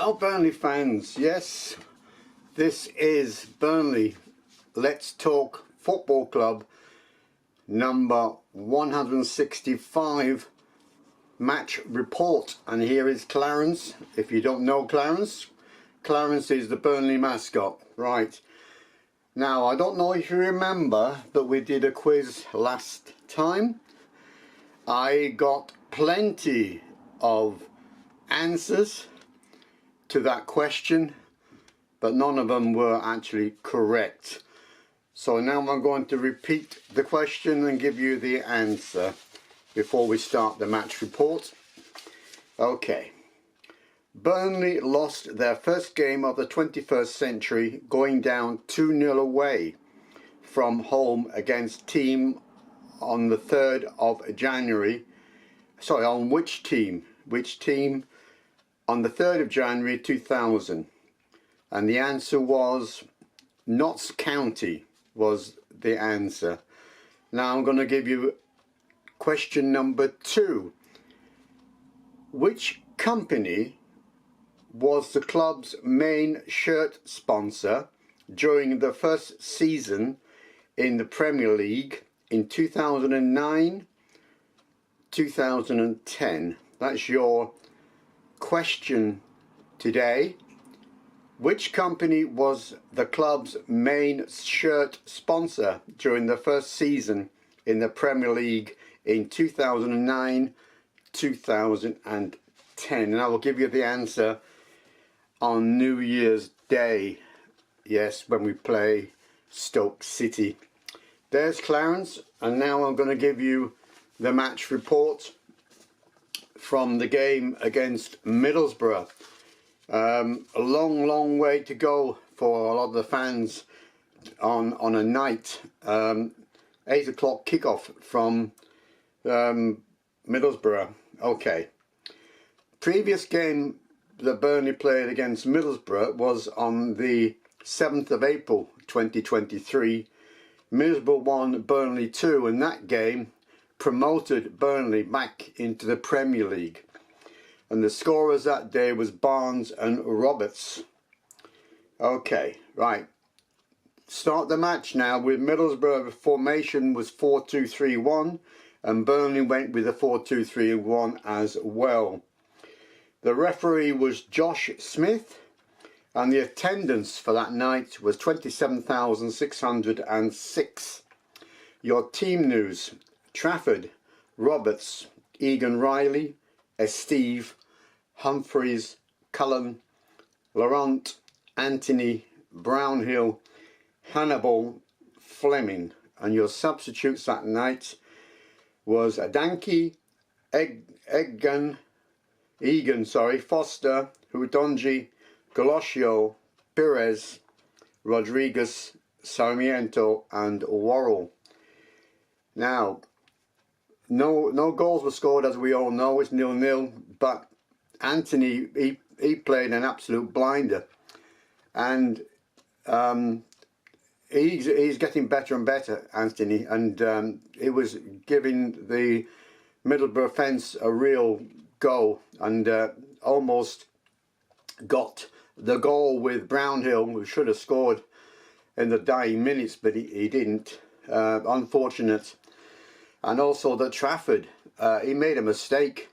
Well, Burnley fans, yes, this is Burnley Let's Talk Football Club number 165 match report, and here is Clarence. If you don't know Clarence, Clarence is the Burnley mascot. Right, now I don't know if you remember, but we did a quiz last time. I got plenty of answers to that question, but none of them were actually correct. So now I'm going to repeat the question and give you the answer before we start the match report. Okay. Burnley lost their first game of the 21st century, going down 2-0 away from home against team on the 3rd of January. Sorry, on which team? Which team? On the 3rd of January 2000. And the answer was Notts County was the answer. Now I'm going to give you question number 2. Which company was the club's main shirt sponsor during the first season in the Premier League in 2009-2010? That's your question today. Which company was the club's main shirt sponsor during the first season in the Premier League in 2009-2010? And I will give you the answer on New Year's Day. Yes, when we play Stoke City. There's Clarence, and now I'm going to give you the match report from the game against Middlesbrough. A long way to go for a lot of the fans on a night. 8 o'clock kickoff from Middlesbrough. Okay. Previous game that Burnley played against Middlesbrough was on the 7th of April 2023. Middlesbrough won, Burnley 2, and that game promoted Burnley back into the Premier League. And the scorers that day was Barnes and Roberts. Okay, right. Start the match now with Middlesbrough. Formation was 4-2-3-1, and Burnley went with a 4-2-3-1 as well. The referee was Josh Smith, and the attendance for that night was 27,606. Your team news: Trafford, Roberts, Egan Riley, Steve, Humphreys, Cullen, Laurent, Anthony, Brownhill, Hannibal, Fleming. And your substitutes that night was Adanki, Egan, Foster, Hudonji, Galoscio, Perez, Rodriguez, Sarmiento and Worrell. Now, no goals were scored, as we all know. It's 0-0, but Anthony, he played an absolute blinder, and he's getting better and better, Anthony, and he was giving the Middlesbrough fence a real go, and almost got the goal with Brownhill, who should have scored in the dying minutes, but he didn't. Unfortunate. And also that Trafford, he made a mistake.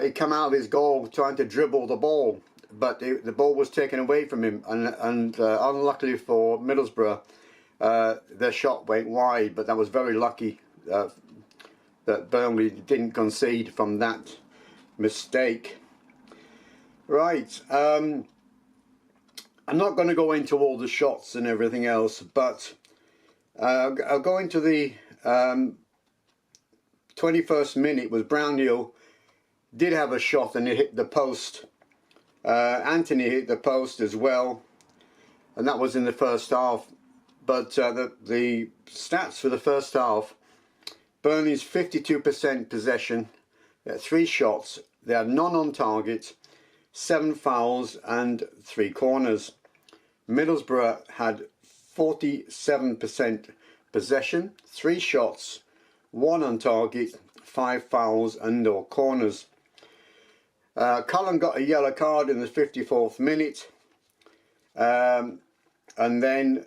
He came out of his goal trying to dribble the ball, but the ball was taken away from him, and unluckily for Middlesbrough, their shot went wide, but that was very lucky that Burnley didn't concede from that mistake. Right, I'm not going to go into all the shots and everything else, but I'll go into the 21st minute. Was Brownhill did have a shot and it hit the post. Anthony hit the post as well, and that was in the first half. But the stats for the first half: Burnley's 52% possession, they had 3 shots, they had none on target, 7 fouls and 3 corners. Middlesbrough had 47% possession, 3 shots, 1 on target, 5 fouls and no corners. Cullen got a yellow card in the 54th minute, and then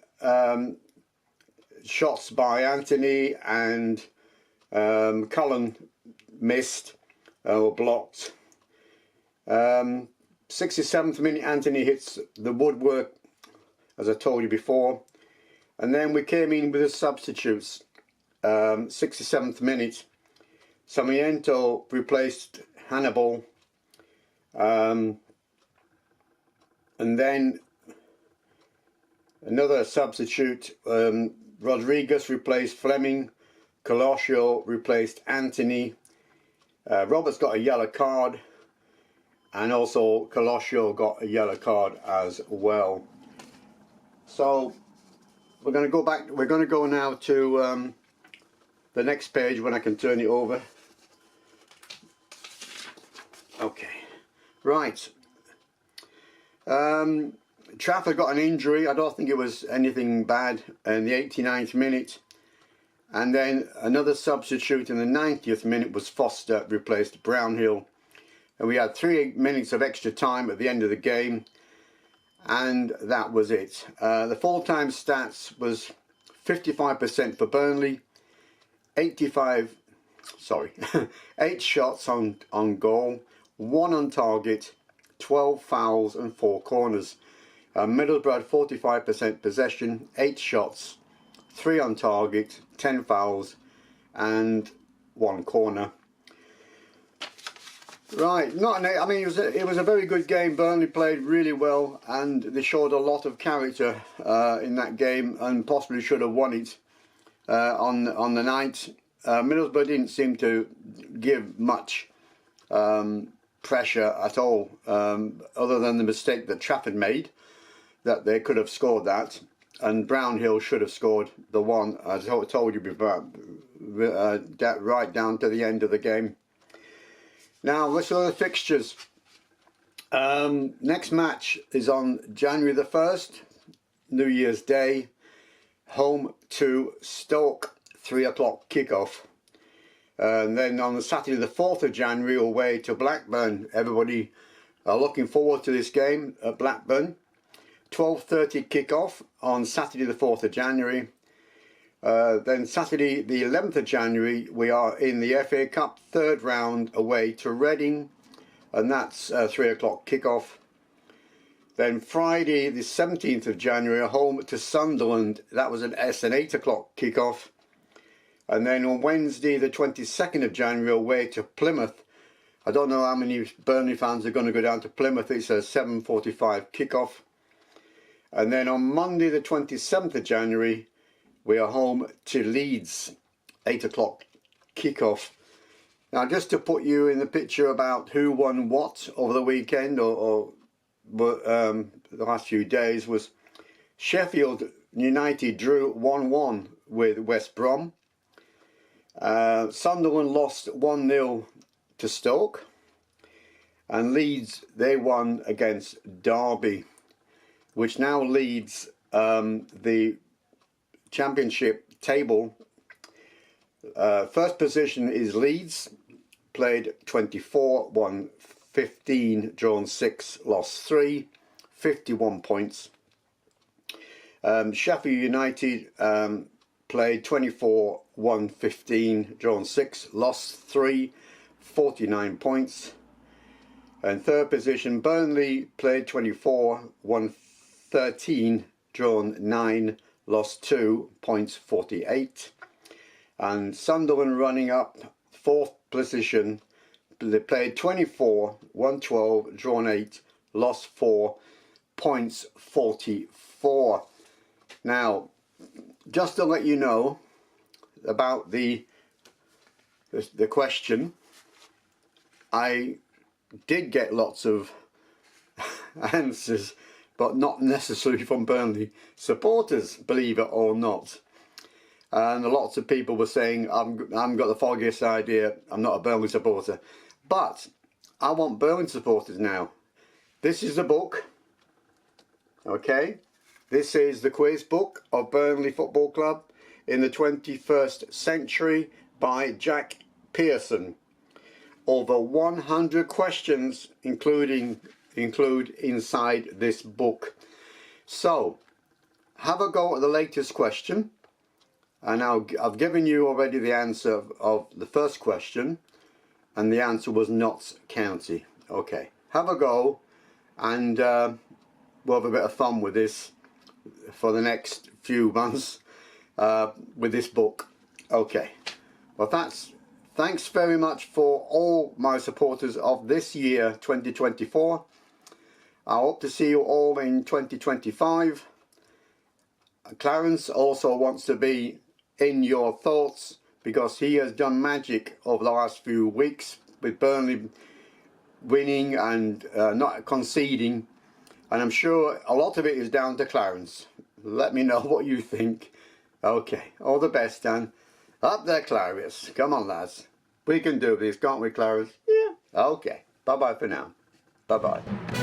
shots by Anthony and Cullen missed or blocked. 67th minute, Anthony hits the woodwork, as I told you before, and then we came in with the substitutes. 67th minute, Sarmiento replaced Hannibal, and then another substitute, Rodriguez replaced Fleming, Colosio replaced Anthony, Roberts got a yellow card, and also Colosio got a yellow card as well. So we're going to go back, we're going to go now to the next page when I can turn it over. Okay, right. Trafford got an injury. I don't think it was anything bad in the 89th minute. And then another substitute in the 90th minute was Foster, replaced Brownhill. And we had 3 minutes of extra time at the end of the game. And that was it. The full-time stats was 55% for Burnley, 8 shots on goal, 1 on target, 12 fouls and 4 corners. Middlesbrough had 45% possession, 8 shots, 3 on target, 10 fouls and 1 corner. Right, I mean, it was a very good game. Burnley played really well and they showed a lot of character in that game, and possibly should have won it on the night. Middlesbrough didn't seem to give much pressure at all, other than the mistake that Trafford made, that they could have scored that, and Brownhill should have scored the one, as I told you before, right down to the end of the game. Now let's look at the fixtures. Next match is on January the 1st, New Year's Day, home to Stoke, 3 o'clock kickoff. And then on the Saturday the 4th of January, away to Blackburn. Everybody are looking forward to this game at Blackburn. 12:30 kickoff on Saturday the 4th of January. Then Saturday the 11th of January, we are in the FA Cup 3rd round away to Reading, and that's 3 o'clock kickoff. Then Friday the 17th of January, home to Sunderland. That was an 8 o'clock kickoff. And then on Wednesday the 22nd of January, away to Plymouth. I don't know how many Burnley fans are going to go down to Plymouth. It's a 7:45 kickoff. And then on Monday the 27th of January, we are home to Leeds, 8 o'clock kickoff. Now, just to put you in the picture about who won what over the weekend or the last few days, was Sheffield United drew 1-1 with West Brom. Sunderland lost 1-0 to Stoke. And Leeds, they won against Derby, which now leads the Championship table. First position is Leeds, played 24, won 15, drawn 6, lost 3, 51 points. Sheffield United played 24, won 15, drawn 6, lost 3, 49 points. And third position, Burnley played 24, won 13, drawn 9, lost 2, points 48. And Sunderland running up, fourth position, they played 24, won 12, drawn 8, lost 4, points 44. Now, just to let you know about the question, I did get lots of answers, but not necessarily from Burnley supporters, believe it or not. And lots of people were saying, I haven't got the foggiest idea, I'm not a Burnley supporter. But I want Burnley supporters now. This is the book, okay? This is the quiz book of Burnley Football Club in the 21st century by Jack Pearson. over 100 questions include inside this book. So have a go at the latest question, and I've given you already the answer of the first question, and the answer was Notts County. Okay, have a go, and we'll have a bit of fun with this for the next few months with this book. Okay, well, thanks very much for all my supporters of this year 2024. I hope to see you all in 2025. Clarence also wants to be in your thoughts because he has done magic over the last few weeks with Burnley winning and not conceding, and I'm sure a lot of it is down to Clarence. Let me know what you think. Okay, all the best, Dan. Up there, Clarence. Come on, lads. We can do this, can't we, Clarence? Yeah. Okay. Bye-bye for now. Bye-bye.